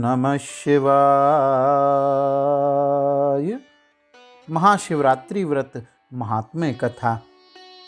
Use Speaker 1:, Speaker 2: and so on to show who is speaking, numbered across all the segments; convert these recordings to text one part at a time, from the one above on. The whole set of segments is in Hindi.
Speaker 1: नमः शिवाय। महाशिवरात्रि व्रत महात्म्य कथा।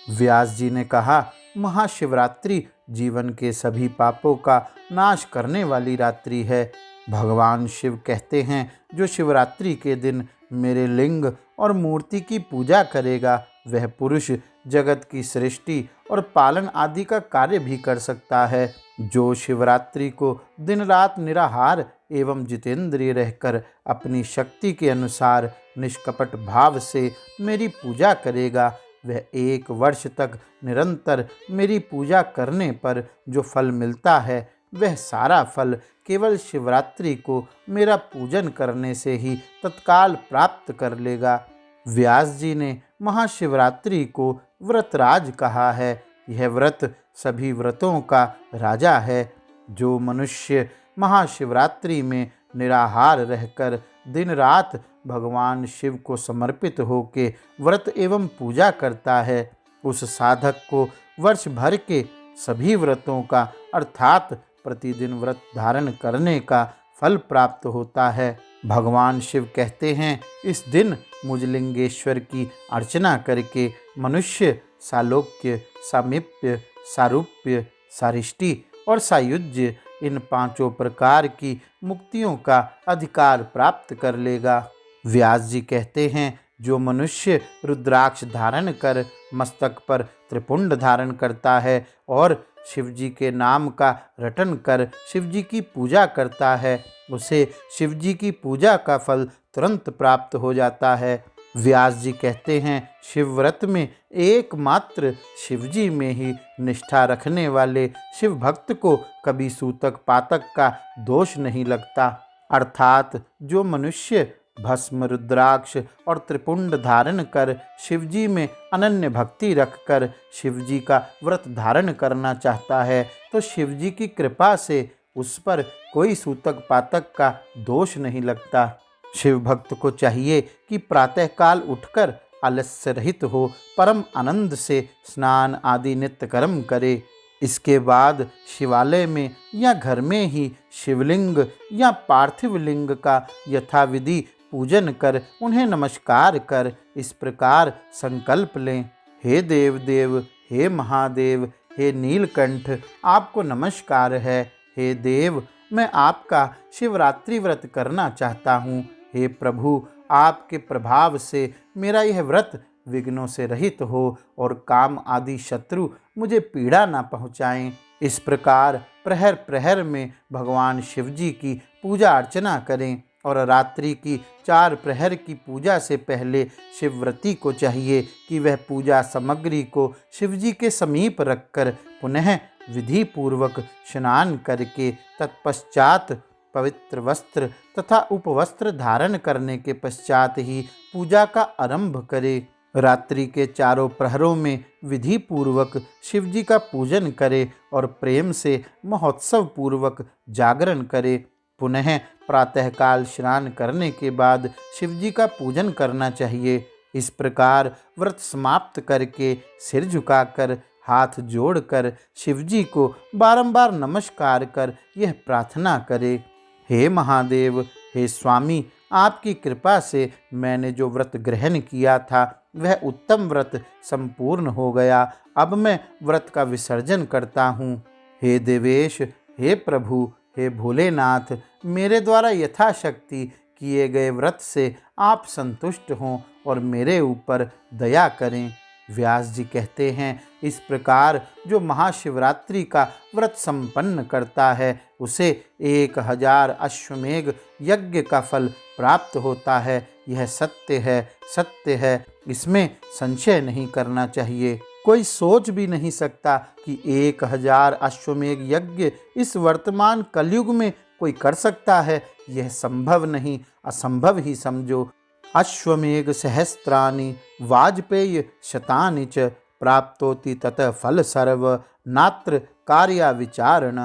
Speaker 1: व्यास जी ने कहा, महाशिवरात्रि जीवन के सभी पापों का नाश करने वाली रात्रि है। भगवान शिव कहते हैं, जो शिवरात्रि के दिन मेरे लिंग और मूर्ति की पूजा करेगा, वह पुरुष जगत की सृष्टि और पालन आदि का कार्य भी कर सकता है। जो शिवरात्रि को दिन रात निराहार एवं जितेंद्रिय रहकर अपनी शक्ति के अनुसार निष्कपट भाव से मेरी पूजा करेगा, वह 1 वर्ष तक निरंतर मेरी पूजा करने पर जो फल मिलता है, वह सारा फल केवल शिवरात्रि को मेरा पूजन करने से ही तत्काल प्राप्त कर लेगा। व्यास जी ने महाशिवरात्रि को व्रतराज कहा है। यह व्रत सभी व्रतों का राजा है। जो मनुष्य महाशिवरात्रि में निराहार रहकर दिन रात भगवान शिव को समर्पित होकर व्रत एवं पूजा करता है, उस साधक को वर्ष भर के सभी व्रतों का अर्थात प्रतिदिन व्रत धारण करने का फल प्राप्त होता है। भगवान शिव कहते हैं, इस दिन मुजलिंगेश्वर की अर्चना करके मनुष्य सालोक्य, सामीप्य, सारूप्य, सारिष्टि और सायुज्य इन 5 प्रकार की मुक्तियों का अधिकार प्राप्त कर लेगा। व्यास जी कहते हैं, जो मनुष्य रुद्राक्ष धारण कर मस्तक पर त्रिपुंड धारण करता है और शिवजी के नाम का रटन कर शिवजी की पूजा करता है, उसे शिवजी की पूजा का फल तुरंत प्राप्त हो जाता है। व्यास जी कहते हैं, शिव व्रत में एकमात्र शिवजी में ही निष्ठा रखने वाले शिव भक्त को कभी सूतक पातक का दोष नहीं लगता। अर्थात जो मनुष्य भस्म, रुद्राक्ष और त्रिपुंड धारण कर शिवजी में अनन्य भक्ति रखकर शिवजी का व्रत धारण करना चाहता है, तो शिवजी की कृपा से उस पर कोई सूतक पातक का दोष नहीं लगता। शिव भक्त को चाहिए कि प्रातःकाल उठकर आलस्य रहित हो परम आनंद से स्नान आदि नित्य कर्म करे। इसके बाद शिवालय में या घर में ही शिवलिंग या पार्थिव लिंग का यथाविधि पूजन कर उन्हें नमस्कार कर इस प्रकार संकल्प लें, हे देव देव, हे महादेव, हे नीलकंठ, आपको नमस्कार है। हे देव, मैं आपका शिवरात्रि व्रत करना चाहता हूँ। हे प्रभु, आपके प्रभाव से मेरा यह व्रत विघ्नों से रहित हो और काम आदि शत्रु मुझे पीड़ा ना पहुँचाएं। इस प्रकार प्रहर प्रहर में भगवान शिवजी की पूजा अर्चना करें और रात्रि की 4 प्रहर की पूजा से पहले शिवव्रती को चाहिए कि वह पूजा सामग्री को शिवजी के समीप रखकर पुनः विधि पूर्वक स्नान करके तत्पश्चात पवित्र वस्त्र तथा उपवस्त्र धारण करने के पश्चात ही पूजा का आरंभ करे। रात्रि के 4 प्रहरों में विधि पूर्वक शिवजी का पूजन करे और प्रेम से महोत्सव पूर्वक जागरण करे। पुनः प्रातःकाल स्नान करने के बाद शिवजी का पूजन करना चाहिए। इस प्रकार व्रत समाप्त करके सिर झुकाकर हाथ जोड़कर शिवजी को बारंबार नमस्कार कर यह प्रार्थना करे, हे महादेव, हे स्वामी, आपकी कृपा से मैंने जो व्रत ग्रहण किया था वह उत्तम व्रत संपूर्ण हो गया। अब मैं व्रत का विसर्जन करता हूँ। हे देवेश, हे प्रभु, हे भोलेनाथ, मेरे द्वारा यथाशक्ति किए गए व्रत से आप संतुष्ट हों और मेरे ऊपर दया करें। व्यास जी कहते हैं, इस प्रकार जो महाशिवरात्रि का व्रत संपन्न करता है, उसे 1000 अश्वमेघ यज्ञ का फल प्राप्त होता है। यह सत्य है, सत्य है, इसमें संशय नहीं करना चाहिए। कोई सोच भी नहीं सकता कि 1000 अश्वमेघ यज्ञ इस वर्तमान कलयुग में कोई कर सकता है। यह संभव नहीं, असंभव ही समझो। अश्वमेघ सहस्त्राणि वाजपेय शतानि च प्राप्तोति ततः फल सर्व नात्र कार्या विचारण।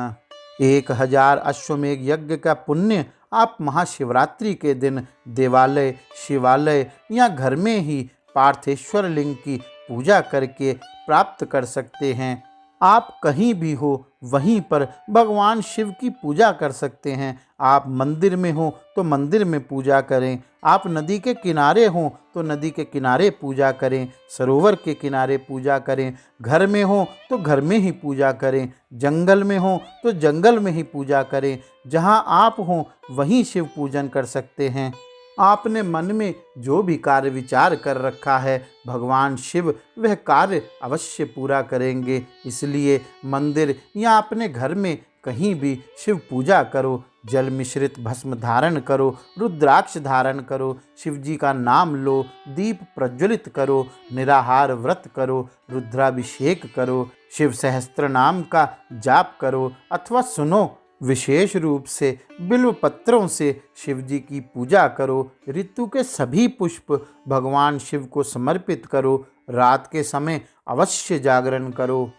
Speaker 1: 1000 अश्वमेघ यज्ञ का पुण्य आप महाशिवरात्रि के दिन देवालय, शिवालय या घर में ही पार्थेश्वर लिंग की पूजा करके प्राप्त कर सकते हैं। आप कहीं भी हो वहीं पर भगवान शिव की पूजा कर सकते हैं। आप मंदिर में हो तो मंदिर में पूजा करें, आप नदी के किनारे हो तो नदी के किनारे पूजा करें, सरोवर के किनारे पूजा करें, घर में हो तो घर में ही पूजा करें, जंगल में हो तो जंगल में ही पूजा करें। जहाँ आप हो वहीं शिव पूजन कर सकते हैं। आपने मन में जो भी कार्य विचार कर रखा है, भगवान शिव वह कार्य अवश्य पूरा करेंगे। इसलिए मंदिर या अपने घर में कहीं भी शिव पूजा करो, जल मिश्रित भस्म धारण करो, रुद्राक्ष धारण करो, शिव जी का नाम लो, दीप प्रज्वलित करो, निराहार व्रत करो, रुद्राभिषेक करो, शिव सहस्त्र नाम का जाप करो, अथवा सुनो, विशेष रूप से बिल्व पत्रों से शिव जी की पूजा करो। ऋतु के सभी पुष्प भगवान शिव को समर्पित करो। रात के समय अवश्य जागरण करो।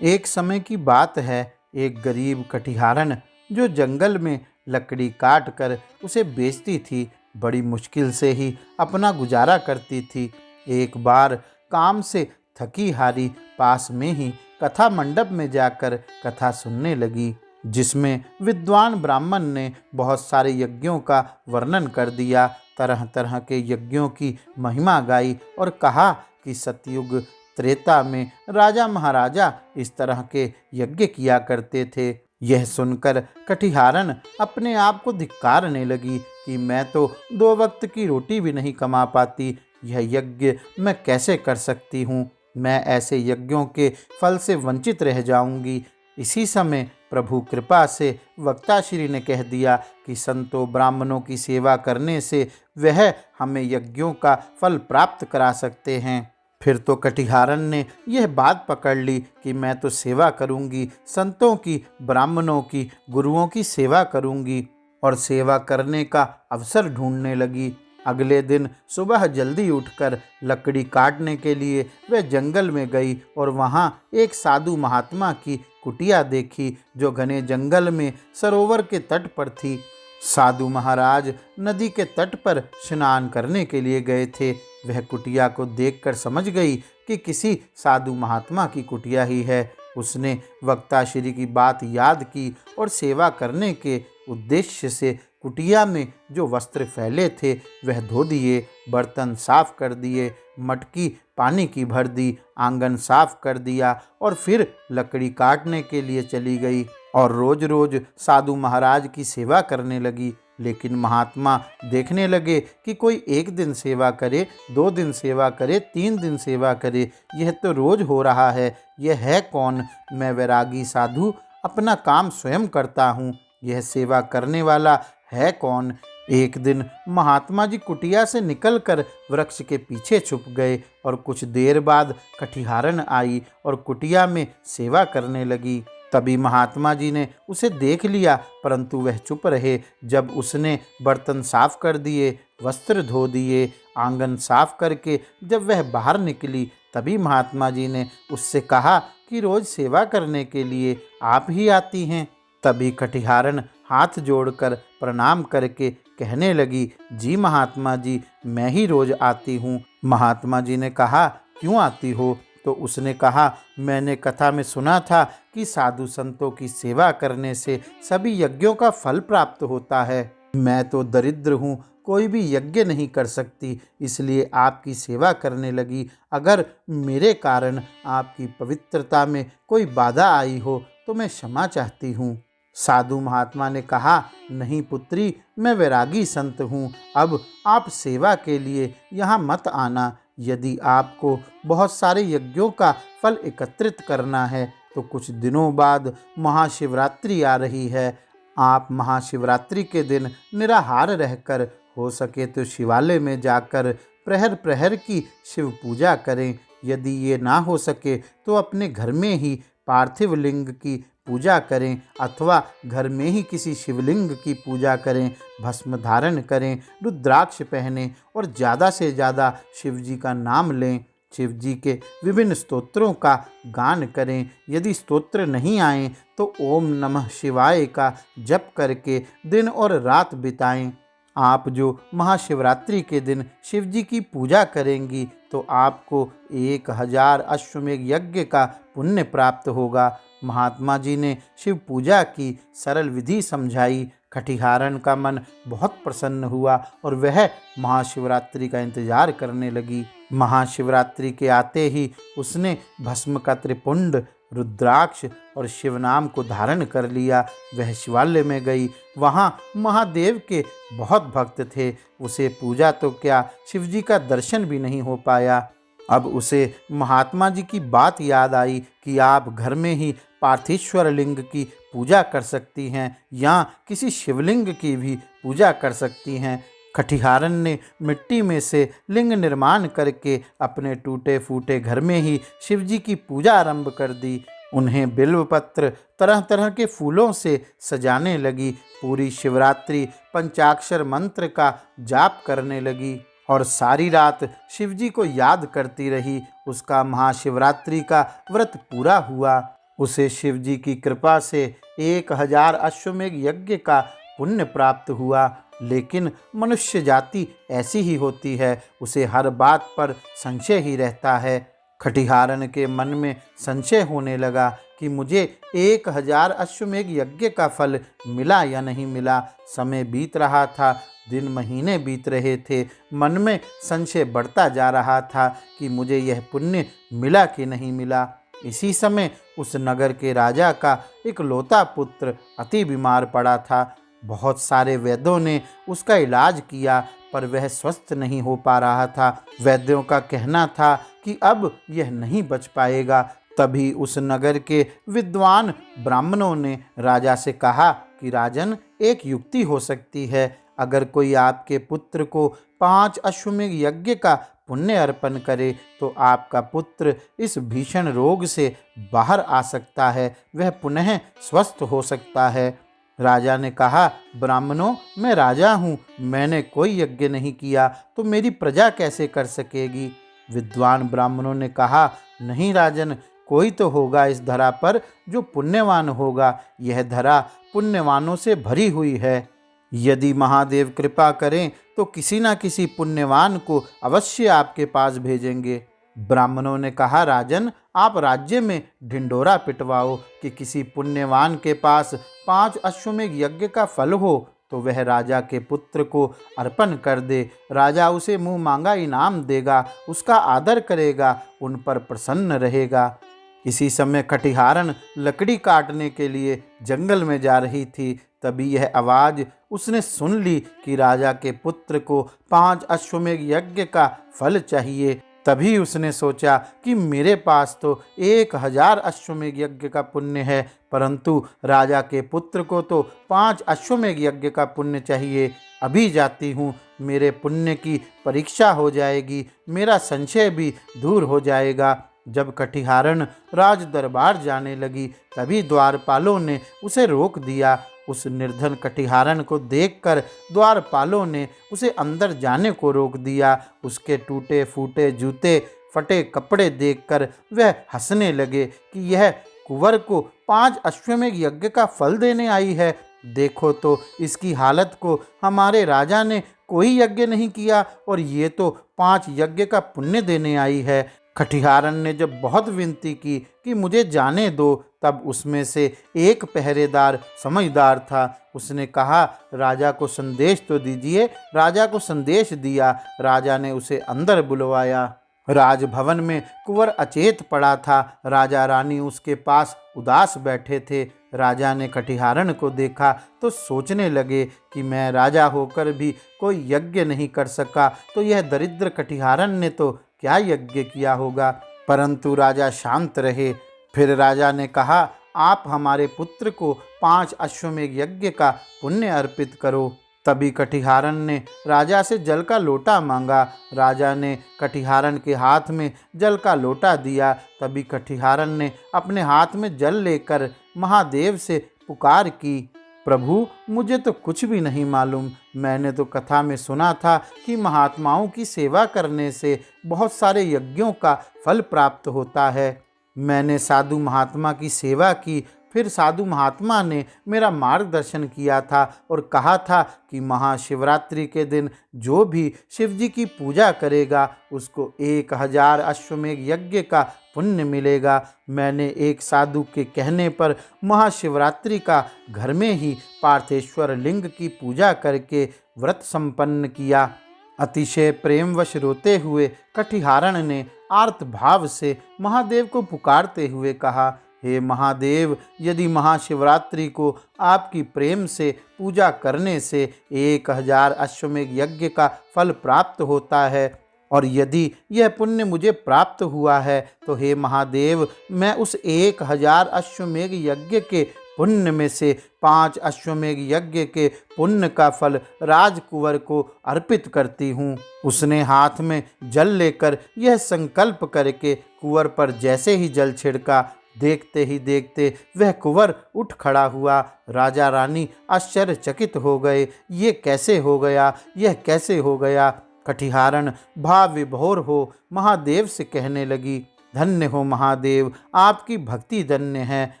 Speaker 1: एक समय की बात है, एक गरीब कटिहारन जो जंगल में लकड़ी काट कर उसे बेचती थी, बड़ी मुश्किल से ही अपना गुजारा करती थी। एक बार काम से थकी हारी पास में ही कथा मंडप में जाकर कथा सुनने लगी, जिसमें विद्वान ब्राह्मण ने बहुत सारे यज्ञों का वर्णन कर दिया, तरह तरह के यज्ञों की महिमा गाई और कहा कि सतयुग त्रेता में राजा महाराजा इस तरह के यज्ञ किया करते थे। यह सुनकर कटिहारन अपने आप को धिक्कारने लगी कि मैं तो 2 वक्त की रोटी भी नहीं कमा पाती, यह यज्ञ मैं कैसे कर सकती हूँ, मैं ऐसे यज्ञों के फल से वंचित रह जाऊंगी। इसी समय प्रभु कृपा से वक्ताश्री ने कह दिया कि संतों ब्राह्मणों की सेवा करने से वह हमें यज्ञों का फल प्राप्त करा सकते हैं। फिर तो कटिहारन ने यह बात पकड़ ली कि मैं तो सेवा करूंगी, संतों की, ब्राह्मणों की, गुरुओं की सेवा करूंगी, और सेवा करने का अवसर ढूंढने लगी। अगले दिन सुबह जल्दी उठकर लकड़ी काटने के लिए वह जंगल में गई और वहां एक साधु महात्मा की कुटिया देखी जो घने जंगल में सरोवर के तट पर थी। साधु महाराज नदी के तट पर स्नान करने के लिए गए थे। वह कुटिया को देखकर समझ गई कि किसी साधु महात्मा की कुटिया ही है। उसने वक्ताश्री की बात याद की और सेवा करने के उद्देश्य से कुटिया में जो वस्त्र फैले थे वह धो दिए, बर्तन साफ कर दिए, मटकी पानी की भर दी, आंगन साफ कर दिया और फिर लकड़ी काटने के लिए चली गई और रोज रोज साधु महाराज की सेवा करने लगी। लेकिन महात्मा देखने लगे कि कोई 1 दिन सेवा करे, 2 दिन सेवा करे, 3 दिन सेवा करे, यह तो रोज हो रहा है। यह है कौन? मैं वैरागी साधु अपना काम स्वयं करता हूँ, यह सेवा करने वाला है कौन? एक दिन महात्मा जी कुटिया से निकलकर वृक्ष के पीछे छुप गए और कुछ देर बाद कटिहारन आई और कुटिया में सेवा करने लगी। तभी महात्मा जी ने उसे देख लिया, परंतु वह चुप रहे। जब उसने बर्तन साफ कर दिए, वस्त्र धो दिए, आंगन साफ करके जब वह बाहर निकली, तभी महात्मा जी ने उससे कहा कि रोज सेवा करने के लिए आप ही आती हैं। तभी कटिहारन हाथ जोड़कर प्रणाम करके कहने लगी, जी महात्मा जी, मैं ही रोज आती हूँ। महात्मा जी ने कहा, क्यों आती हो? तो उसने कहा, मैंने कथा में सुना था कि साधु संतों की सेवा करने से सभी यज्ञों का फल प्राप्त होता है। मैं तो दरिद्र हूँ, कोई भी यज्ञ नहीं कर सकती, इसलिए आपकी सेवा करने लगी। अगर मेरे कारण आपकी पवित्रता में कोई बाधा आई हो तो मैं क्षमा चाहती हूँ। साधु महात्मा ने कहा, नहीं पुत्री, मैं वैरागी संत हूँ, अब आप सेवा के लिए यहाँ मत आना। यदि आपको बहुत सारे यज्ञों का फल एकत्रित करना है तो कुछ दिनों बाद महाशिवरात्रि आ रही है। आप महाशिवरात्रि के दिन निराहार रहकर हो सके तो शिवालय में जाकर प्रहर प्रहर की शिव पूजा करें। यदि ये ना हो सके तो अपने घर में ही पार्थिव लिंग की पूजा करें अथवा घर में ही किसी शिवलिंग की पूजा करें, भस्म धारण करें, रुद्राक्ष पहनें और ज़्यादा से ज़्यादा शिव जी का नाम लें। शिव जी के विभिन्न स्तोत्रों का गान करें। यदि स्तोत्र नहीं आए तो ओम नमः शिवाय का जप करके दिन और रात बिताएं। आप जो महाशिवरात्रि के दिन शिव जी की पूजा करेंगी तो आपको 1000 अश्वमेध यज्ञ का पुण्य प्राप्त होगा। महात्मा जी ने शिव पूजा की सरल विधि समझाई। खटिहारन का मन बहुत प्रसन्न हुआ और वह महाशिवरात्रि का इंतजार करने लगी। महाशिवरात्रि के आते ही उसने भस्म का त्रिपुंड, रुद्राक्ष और शिव नाम को धारण कर लिया। वह शिवालय में गई। वहाँ महादेव के बहुत भक्त थे। उसे पूजा तो क्या, शिव जी का दर्शन भी नहीं हो पाया। अब उसे महात्मा जी की बात याद आई कि आप घर में ही पार्थेश्वर लिंग की पूजा कर सकती हैं या किसी शिवलिंग की भी पूजा कर सकती हैं। खटिहारन ने मिट्टी में से लिंग निर्माण करके अपने टूटे फूटे घर में ही शिव जी की पूजा आरंभ कर दी। उन्हें बिल्वपत्र, तरह तरह के फूलों से सजाने लगी। पूरी शिवरात्रि पंचाक्षर मंत्र का जाप करने लगी और सारी रात शिव जी को याद करती रही। उसका महाशिवरात्रि का व्रत पूरा हुआ। उसे शिव जी की कृपा से 1000 अश्वमेध यज्ञ का पुण्य प्राप्त हुआ। लेकिन मनुष्य जाति ऐसी ही होती है, उसे हर बात पर संशय ही रहता है। खटिहारन के मन में संशय होने लगा कि मुझे 1000 अश्वमेध यज्ञ का फल मिला या नहीं मिला। समय बीत रहा था, दिन महीने बीत रहे थे। मन में संशय बढ़ता जा रहा था कि मुझे यह पुण्य मिला कि नहीं मिला। इसी समय उस नगर के राजा का इकलौता पुत्र अति बीमार पड़ा था। बहुत सारे वैद्यों ने उसका इलाज किया पर वह स्वस्थ नहीं हो पा रहा था। वैद्यों का कहना था कि अब यह नहीं बच पाएगा। तभी उस नगर के विद्वान ब्राह्मणों ने राजा से कहा कि राजन, एक युक्ति हो सकती है। अगर कोई आपके पुत्र को 5 अश्वमेध यज्ञ का पुण्य अर्पण करे तो आपका पुत्र इस भीषण रोग से बाहर आ सकता है, वह पुनः स्वस्थ हो सकता है। राजा ने कहा, ब्राह्मणों, मैं राजा हूँ, मैंने कोई यज्ञ नहीं किया तो मेरी प्रजा कैसे कर सकेगी। विद्वान ब्राह्मणों ने कहा, नहीं राजन, कोई तो होगा इस धरा पर जो पुण्यवान होगा। यह धरा पुण्यवानों से भरी हुई है। यदि महादेव कृपा करें तो किसी न किसी पुण्यवान को अवश्य आपके पास भेजेंगे। ब्राह्मणों ने कहा, राजन, आप राज्य में ढिंढोरा पिटवाओ कि किसी पुण्यवान के पास 5 अश्वमेध यज्ञ का फल हो तो वह राजा के पुत्र को अर्पण कर दे। राजा उसे मुंह मांगा इनाम देगा, उसका आदर करेगा, उन पर प्रसन्न रहेगा। इसी समय खटिहारन लकड़ी काटने के लिए जंगल में जा रही थी। तभी यह आवाज़ उसने सुन ली कि राजा के पुत्र को 5 अश्वमेध यज्ञ का फल चाहिए। तभी उसने सोचा कि मेरे पास तो 1000 अश्वमेध यज्ञ का पुण्य है, परंतु राजा के पुत्र को तो 5 अश्वमेध यज्ञ का पुण्य चाहिए। अभी जाती हूँ, मेरे पुण्य की परीक्षा हो जाएगी, मेरा संशय भी दूर हो जाएगा। जब खटिहारन राज दरबार जाने लगी तभी द्वारपालों ने उसे रोक दिया। उस निर्धन खटिहारन को देखकर द्वारपालों ने उसे अंदर जाने को रोक दिया। उसके टूटे फूटे जूते, फटे कपड़े देखकर वह हंसने लगे कि यह कुंवर को 5 अश्वमेध यज्ञ का फल देने आई है। देखो तो इसकी हालत को, हमारे राजा ने कोई यज्ञ नहीं किया और ये तो 5 यज्ञ का पुण्य देने आई है। खटिहारन ने जब बहुत विनती की कि मुझे जाने दो, तब उसमें से एक पहरेदार समझदार था। उसने कहा, राजा को संदेश तो दीजिए। राजा को संदेश दिया। राजा ने उसे अंदर बुलवाया। राजभवन में कुंवर अचेत पड़ा था। राजा रानी उसके पास उदास बैठे थे। राजा ने खटिहारन को देखा तो सोचने लगे कि मैं राजा होकर भी कोई यज्ञ नहीं कर सका तो यह दरिद्र खटिहारन ने तो क्या यज्ञ किया होगा। परंतु राजा शांत रहे। फिर राजा ने कहा, आप हमारे पुत्र को 5 अश्वमेध यज्ञ का पुण्य अर्पित करो। तभी खटिहारन ने राजा से जल का लोटा मांगा। राजा ने खटिहारन के हाथ में जल का लोटा दिया। तभी खटिहारन ने अपने हाथ में जल लेकर महादेव से पुकार की, प्रभु, मुझे तो कुछ भी नहीं मालूम। मैंने तो कथा में सुना था कि महात्माओं की सेवा करने से बहुत सारे यज्ञों का फल प्राप्त होता है। मैंने साधु महात्मा की सेवा की फिर साधु महात्मा ने मेरा मार्गदर्शन किया था और कहा था कि महाशिवरात्रि के दिन जो भी शिव जी की पूजा करेगा उसको 1000 अश्वमेघ यज्ञ का पुण्य मिलेगा। मैंने एक साधु के कहने पर महाशिवरात्रि का घर में ही पार्थेश्वर लिंग की पूजा करके व्रत संपन्न किया। अतिशय प्रेमवश रोते हुए कटिहारण ने आर्त भाव से महादेव को पुकारते हुए कहा, हे महादेव, यदि महाशिवरात्रि को आपकी प्रेम से पूजा करने से 1000 अश्वमेघ यज्ञ का फल प्राप्त होता है और यदि यह पुण्य मुझे प्राप्त हुआ है तो हे महादेव, मैं उस 1000 अश्वमेघ यज्ञ के पुण्य में से 5 अश्वमेघ यज्ञ के पुण्य का फल राजकुंवर को अर्पित करती हूँ। उसने हाथ में जल लेकर यह संकल्प करके कुंवर पर जैसे ही जल छिड़का, देखते ही देखते वह कुंवर उठ खड़ा हुआ। राजा रानी आश्चर्यचकित हो गए। ये कैसे हो गया, यह कैसे हो गया? कटिहारण भाव विभोर हो महादेव से कहने लगी, धन्य हो महादेव, आपकी भक्ति धन्य है।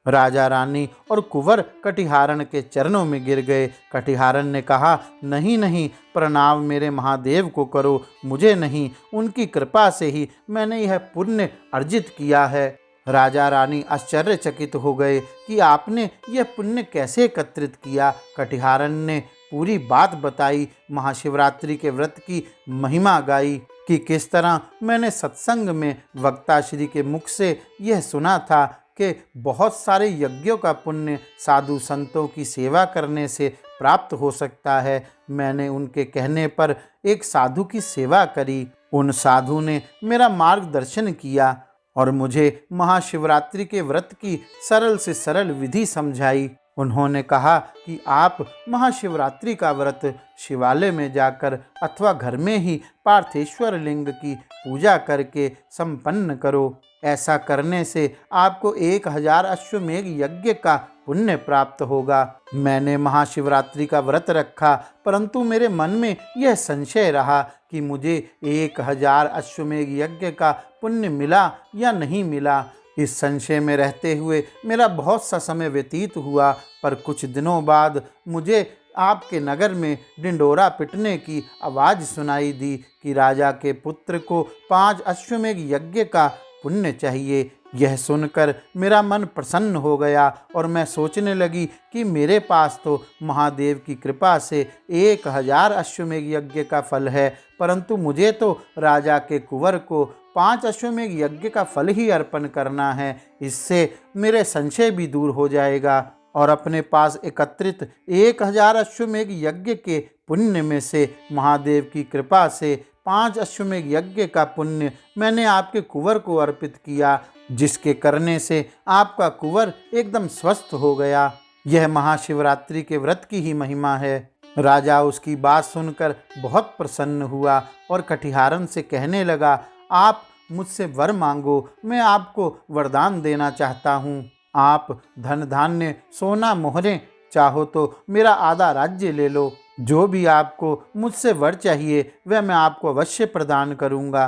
Speaker 1: राजा रानी और कुंवर कटिहारण के चरणों में गिर गए। कटिहारण ने कहा, नहीं नहीं, प्रणाम मेरे महादेव को करो, मुझे नहीं, उनकी कृपा से ही मैंने यह पुण्य अर्जित किया है। राजा रानी आश्चर्यचकित हो गए कि आपने यह पुण्य कैसे एकत्रित किया। कटिहारण ने पूरी बात बताई, महाशिवरात्रि के व्रत की महिमा गाई कि किस तरह मैंने सत्संग में वक्ता श्री के मुख से यह सुना था कि बहुत सारे यज्ञों का पुण्य साधु संतों की सेवा करने से प्राप्त हो सकता है। मैंने उनके कहने पर एक साधु की सेवा करी। उन साधु ने मेरा मार्गदर्शन किया और मुझे महाशिवरात्रि के व्रत की सरल से सरल विधि समझाई। उन्होंने कहा कि आप महाशिवरात्रि का व्रत शिवालय में जाकर अथवा घर में ही पार्थेश्वर लिंग की पूजा करके संपन्न करो। ऐसा करने से आपको 1000 अश्वमेघ यज्ञ का पुण्य प्राप्त होगा। मैंने महाशिवरात्रि का व्रत रखा, परंतु मेरे मन में यह संशय रहा कि मुझे 1000 अश्वमेघ यज्ञ का पुण्य मिला या नहीं मिला। इस संशय में रहते हुए मेरा बहुत सा समय व्यतीत हुआ, पर कुछ दिनों बाद मुझे आपके नगर में डिंडोरा पिटने की आवाज़ सुनाई दी कि राजा के पुत्र को 5 अश्वमेघ यज्ञ का पुण्य चाहिए। यह सुनकर मेरा मन प्रसन्न हो गया और मैं सोचने लगी कि मेरे पास तो महादेव की कृपा से 1000 अश्वमेघ यज्ञ का फल है, परंतु मुझे तो राजा के कुंवर को 5 अश्वमेघ यज्ञ का फल ही अर्पण करना है। इससे मेरे संशय भी दूर हो जाएगा और अपने पास एकत्रित 1000 अश्वमेघ यज्ञ के पुण्य में से महादेव की कृपा से 5 अश्वमेघ यज्ञ का पुण्य मैंने आपके कुंवर को अर्पित किया, जिसके करने से आपका कुंवर एकदम स्वस्थ हो गया। यह महाशिवरात्रि के व्रत की ही महिमा है। राजा उसकी बात सुनकर बहुत प्रसन्न हुआ और कटिहारन से कहने लगा, आप मुझसे वर मांगो, मैं आपको वरदान देना चाहता हूँ। आप धन धान्य सोना मोहरें चाहो तो मेरा आधा राज्य ले लो। जो भी आपको मुझसे वर चाहिए वह मैं आपको अवश्य प्रदान करूँगा।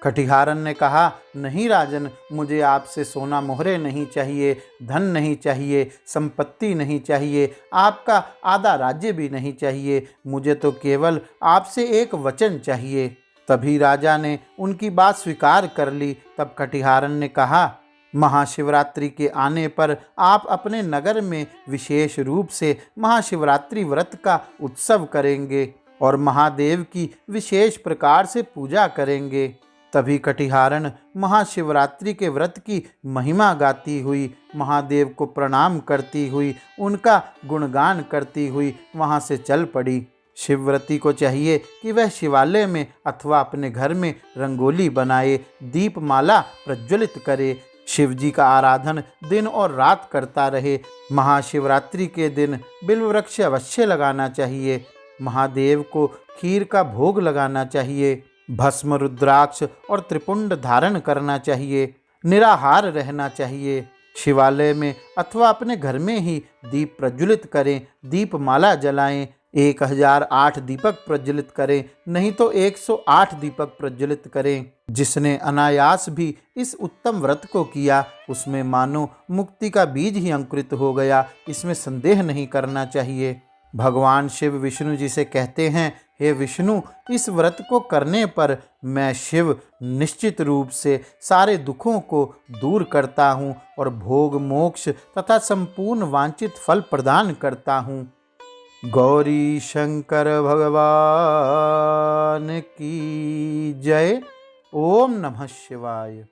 Speaker 1: कटिहारन ने कहा, नहीं राजन, मुझे आपसे सोना मोहरे नहीं चाहिए, धन नहीं चाहिए, संपत्ति नहीं चाहिए, आपका आधा राज्य भी नहीं चाहिए, मुझे तो केवल आपसे एक वचन चाहिए। तभी राजा ने उनकी बात स्वीकार कर ली। तब कटिहारन ने कहा, महाशिवरात्रि के आने पर आप अपने नगर में विशेष रूप से महाशिवरात्रि व्रत का उत्सव करेंगे और महादेव की विशेष प्रकार से पूजा करेंगे। तभी कटिहारन महाशिवरात्रि के व्रत की महिमा गाती हुई, महादेव को प्रणाम करती हुई, उनका गुणगान करती हुई वहाँ से चल पड़ी। शिवव्रती को चाहिए कि वह शिवालय में अथवा अपने घर में रंगोली बनाए, दीपमाला प्रज्वलित करे, शिव जी का आराधन दिन और रात करता रहे। महाशिवरात्रि के दिन बिल्व वृक्ष अवश्य लगाना चाहिए, महादेव को खीर का भोग लगाना चाहिए, भस्म रुद्राक्ष और त्रिपुंड धारण करना चाहिए, निराहार रहना चाहिए। शिवालय में अथवा अपने घर में ही दीप प्रज्वलित करें, दीपमाला जलाएं, 1008 दीपक प्रज्वलित करें, नहीं तो 108 दीपक प्रज्वलित करें। जिसने अनायास भी इस उत्तम व्रत को किया, उसमें मानो मुक्ति का बीज ही अंकुरित हो गया, इसमें संदेह नहीं करना चाहिए। भगवान शिव विष्णु जी से कहते हैं, हे विष्णु, इस व्रत को करने पर मैं शिव निश्चित रूप से सारे दुखों को दूर करता हूँ और भोग मोक्ष तथा संपूर्ण वांछित फल प्रदान करता हूँ। गौरी शंकर भगवान की जय। ओम नमः शिवाय।